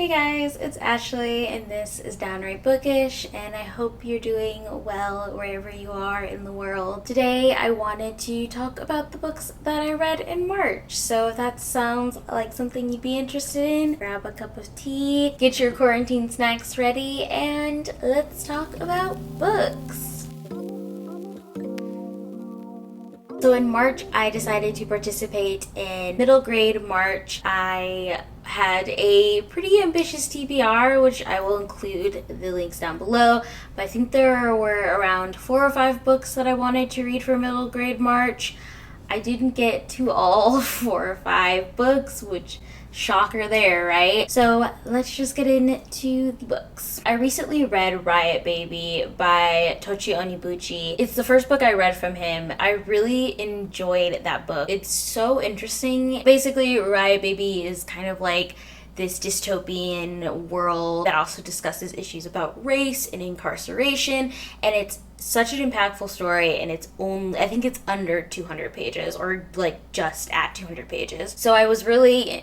Hey guys, it's Ashley and this is Downright Bookish, and I hope you're doing well wherever you are in the world. Today I wanted to talk about the books that I read in March. So if that sounds like something you'd be interested in, grab a cup of tea, get your quarantine snacks ready, and let's talk about books. So in March, I decided to participate in middle grade March. I had a pretty ambitious TBR, which I will include the links down below. But I think there were around 4 or 5 books that I wanted to read for middle grade March. I didn't get to all 4 or 5 books, which shocker there, right? So let's just get into the books. I recently read Riot Baby by Tochi Onyebuchi. It's the first book I read from him. I really enjoyed that book. It's so interesting. Basically, Riot Baby is kind of like this dystopian world that also discusses issues about race and incarceration, and it's such an impactful story, and it's only, I think it's under 200 pages, or like just at 200 pages. So I was really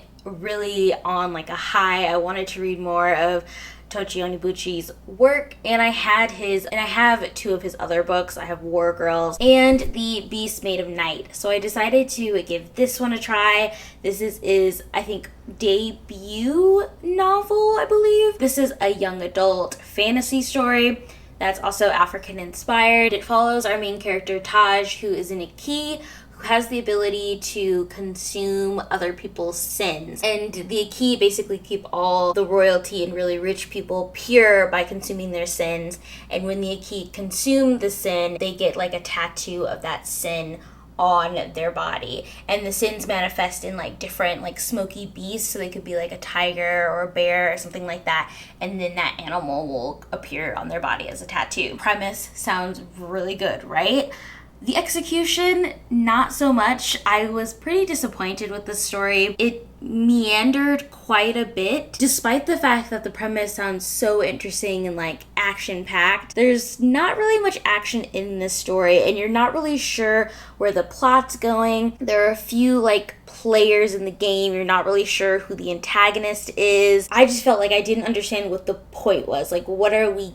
on like a high. I wanted to read more of Tochi Onyebuchi's work, and I have 2 of his other books. I have War Girls and The Beast Made of Night. So I decided to give this one a try. This is I think debut novel, I believe. This is a young adult fantasy story that's also African inspired. It follows our main character Taj, who is an Aki, who has the ability to consume other people's sins. And the Aki basically keep all the royalty and really rich people pure by consuming their sins. And when the Aki consume the sin, they get like a tattoo of that sin on their body. And the sins manifest in like different like smoky beasts, so they could be like a tiger or a bear or something like that, and then that animal will appear on their body as a tattoo. Premise sounds really good, right? The execution, not so much. I was pretty disappointed with the story. It meandered quite a bit, despite the fact that the premise sounds so interesting and like action-packed. There's not really much action in this story, and you're not really sure where the plot's going. There are a few like players in the game. You're not really sure who the antagonist is. I just felt like I didn't understand what the point was. Like, what are we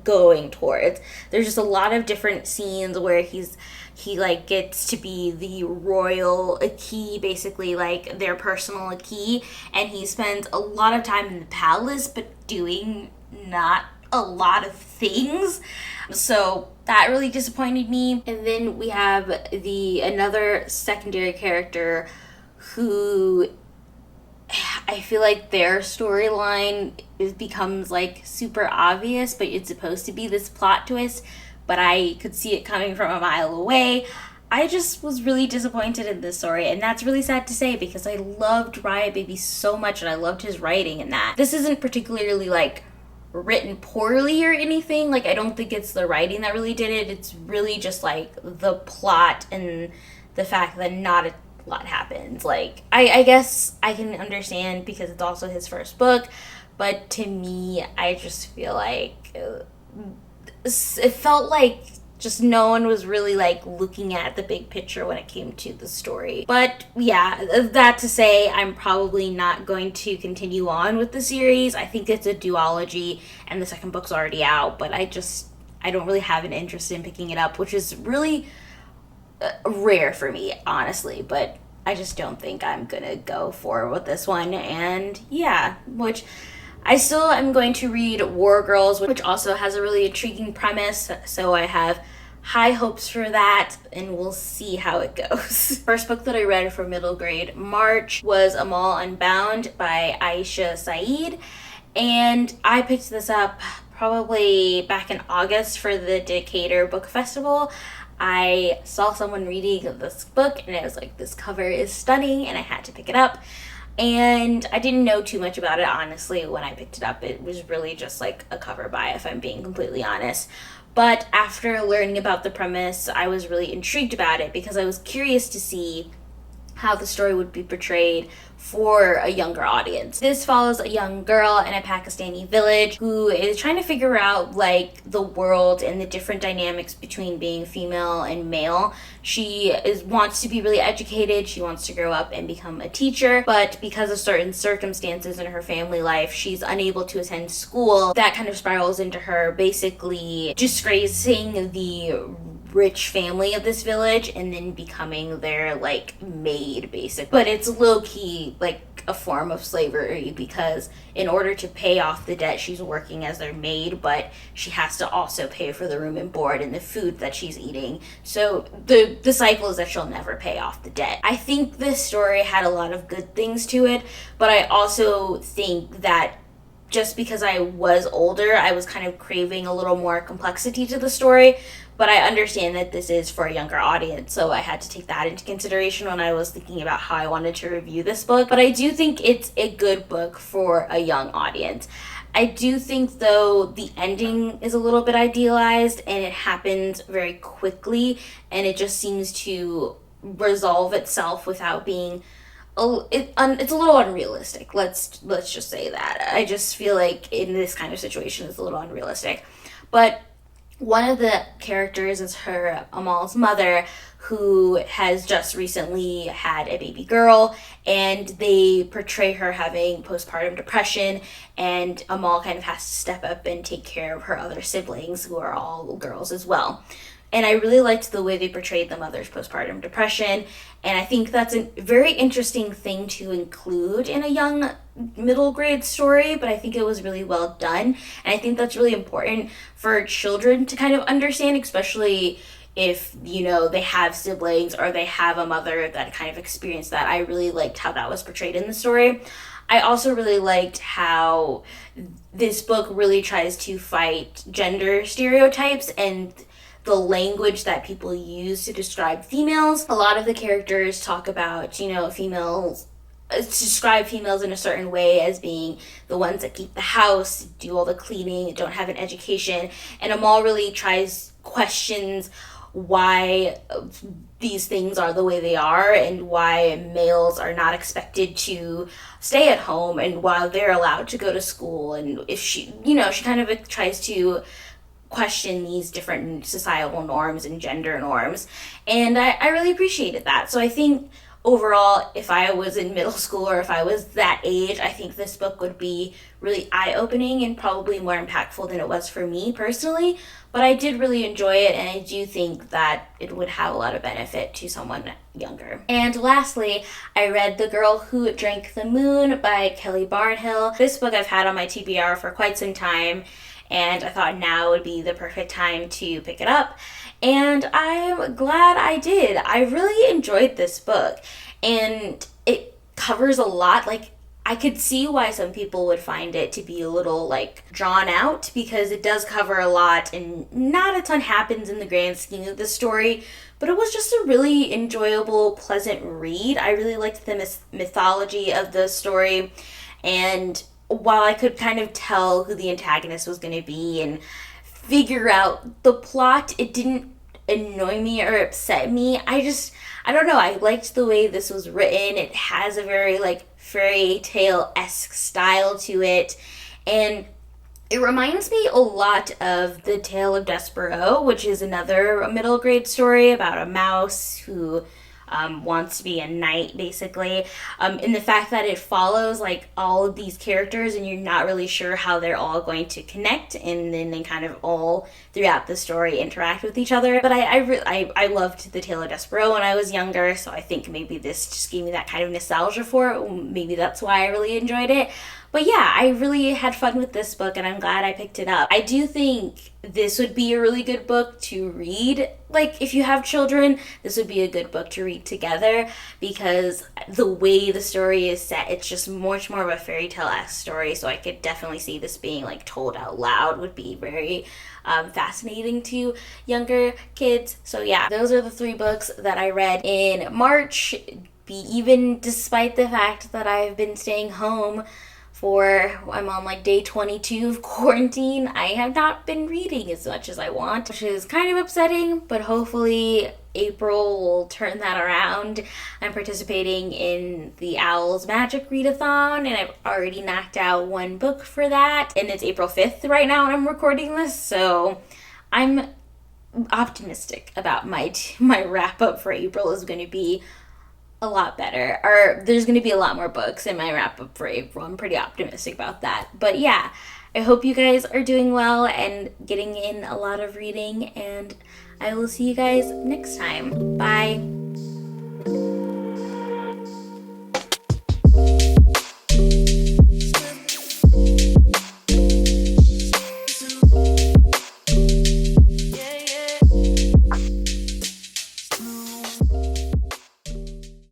going towards? There's just a lot of different scenes where he like gets to be the royal Aki, basically like their personal Aki, and he spends a lot of time in the palace but doing not a lot of things. So that really disappointed me. And then we have another secondary character who I feel like their storyline becomes like super obvious, but it's supposed to be this plot twist, but I could see it coming from a mile away. I just was really disappointed in this story, and that's really sad to say because I loved Riot Baby so much, and I loved his writing in that. This isn't particularly like written poorly or anything. Like, I don't think it's the writing that really did it. It's really just like the plot and the fact that not a lot happens. Like, I guess I can understand because it's also his first book, but to me, I just feel like it felt like just no one was really like looking at the big picture when it came to the story. But yeah, that to say, I'm probably not going to continue on with the series. I think it's a duology and the second book's already out, but I don't really have an interest in picking it up, which is really rare for me, honestly. But I just don't think I'm gonna go forward with this one. And yeah, which I still am going to read War Girls, which also has a really intriguing premise, so I have high hopes for that, and we'll see how it goes. First book that I read for middle grade March was Maul Unbound by Aisha Saeed, and I picked this up probably back in August for the Decatur Book Festival. I saw someone reading this book, and I was like, this cover is stunning, and I had to pick it up. And I didn't know too much about it, honestly, when I picked it up. It was really just like a cover buy, if I'm being completely honest. But after learning about the premise, I was really intrigued about it because I was curious to see how the story would be portrayed for a younger audience. This follows a young girl in a Pakistani village who is trying to figure out like the world and the different dynamics between being female and male. She wants to be really educated. She wants to grow up and become a teacher, but because of certain circumstances in her family life, she's unable to attend school. That kind of spirals into her basically disgracing the rich family of this village and then becoming their like maid, basically. But it's low-key like a form of slavery, because in order to pay off the debt, she's working as their maid, but she has to also pay for the room and board and the food that she's eating. So the cycle is that she'll never pay off the debt. I think this story had a lot of good things to it, but I also think that just because I was older, I was kind of craving a little more complexity to the story. But I understand that this is for a younger audience, so I had to take that into consideration when I was thinking about how I wanted to review this book. But I do think it's a good book for a young audience. I do think, though, the ending is a little bit idealized, and it happens very quickly, and it just seems to resolve itself without being... it's a little unrealistic. Let's just say that. I just feel like in this kind of situation, it's a little unrealistic. But one of the characters is Amal's mother, who has just recently had a baby girl, and they portray her having postpartum depression, and Amal kind of has to step up and take care of her other siblings, who are all girls as well. And I really liked the way they portrayed the mother's postpartum depression. And I think that's a very interesting thing to include in a young middle grade story, but I think it was really well done. And I think that's really important for children to kind of understand, especially if, you know, they have siblings or they have a mother that kind of experienced that. I really liked how that was portrayed in the story. I also really liked how this book really tries to fight gender stereotypes and the language that people use to describe females. A lot of the characters talk about, you know, females, describe females in a certain way as being the ones that keep the house, do all the cleaning, don't have an education. And Amal really questions why these things are the way they are and why males are not expected to stay at home and while they're allowed to go to school. And if she kind of tries to question these different societal norms and gender norms, and I really appreciated that. So I think overall, if I was in middle school or if I was that age, I think this book would be really eye-opening and probably more impactful than it was for me personally. But I did really enjoy it, and I do think that it would have a lot of benefit to someone younger. And lastly, I read The Girl Who Drank the Moon by Kelly Barnhill. This book I've had on my TBR for quite some time, and I thought now would be the perfect time to pick it up. And I'm glad I did. I really enjoyed this book, and it covers a lot. Like, I could see why some people would find it to be a little, like, drawn out, because it does cover a lot, and not a ton happens in the grand scheme of the story, but it was just a really enjoyable, pleasant read. I really liked the mythology of the story, and while I could kind of tell who the antagonist was going to be and figure out the plot, it didn't annoy me or upset me. I don't know, I liked the way this was written. It has a very, like, fairy tale-esque style to it, and it reminds me a lot of The Tale of Despereaux, which is another middle grade story about a mouse who wants to be a knight, basically, in the fact that it follows like all of these characters and you're not really sure how they're all going to connect, and then they kind of all throughout the story interact with each other. But I loved The Tale of Despereaux when I was younger, so I think maybe this just gave me that kind of nostalgia for it. Maybe that's why I really enjoyed it. But yeah, I really had fun with this book, and I'm glad I picked it up. I do think this would be a really good book to read. Like, if you have children, this would be a good book to read together, because the way the story is set, it's just much more of a fairy tale-esque story, so I could definitely see this being, like, told out loud would be very fascinating to younger kids. So yeah, those are the 3 books that I read in March, even despite the fact that I've been staying home I'm on like day 22 of quarantine. I have not been reading as much as I want, which is kind of upsetting, but hopefully April will turn that around. I'm participating in the Owl's Magic readathon, and I've already knocked out one book for that, and it's April 5th right now when I'm recording this, so I'm optimistic about my wrap up for April is going to be a lot better, or there's going to be a lot more books in my wrap up for April. I'm pretty optimistic about that. But yeah, I hope you guys are doing well and getting in a lot of reading, and I will see you guys next time. Bye.